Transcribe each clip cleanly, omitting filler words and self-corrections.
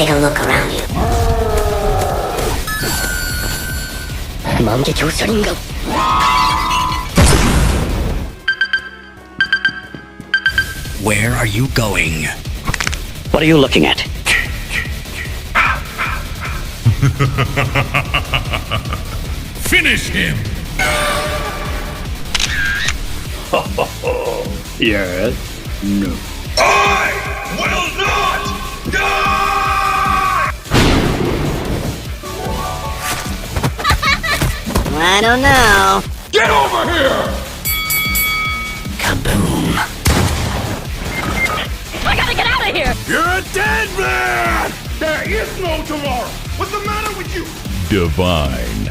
Take a look around you. Where are you going? What are you looking at? Finish him! Yes. No. I will not die! I don't know. Get over here! Kaboom. I gotta get out of here! You're a dead man! There is no tomorrow! What's the matter with you? Divine.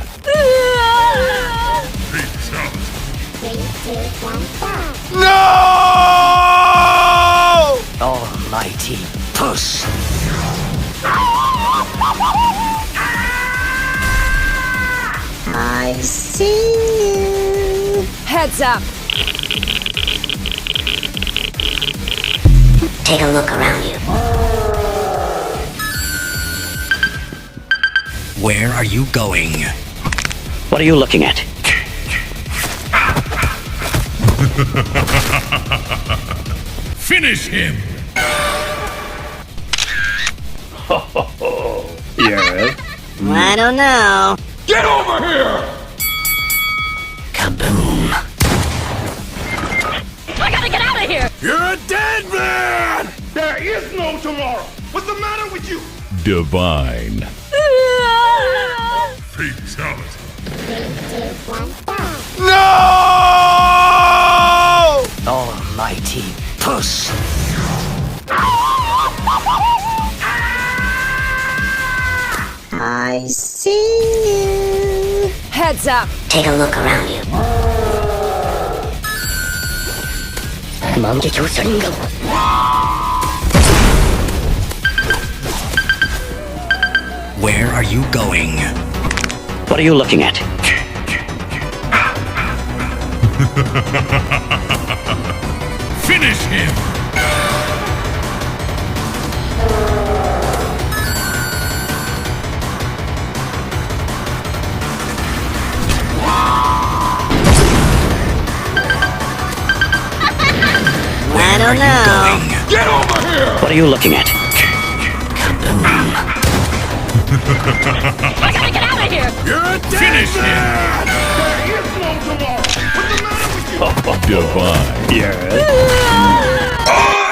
No! Almighty puss. I see you. Heads up! Take a look around you. Where are you going? What are you looking at? Finish him! Yes. I don't know. Get over here! Kaboom. I gotta get out of here! You're a dead man! There is no tomorrow! What's the matter with you? Divine. Fatality. No! Almighty puss. I see you. Heads up! Take a look around you. Where are you going? What are you looking at? Finish him! I don't know. Get over here! What are you looking at? I gotta get out of here! You're a dead Finish man! There is no tomorrow! What's the matter with you? Divine. Yes. I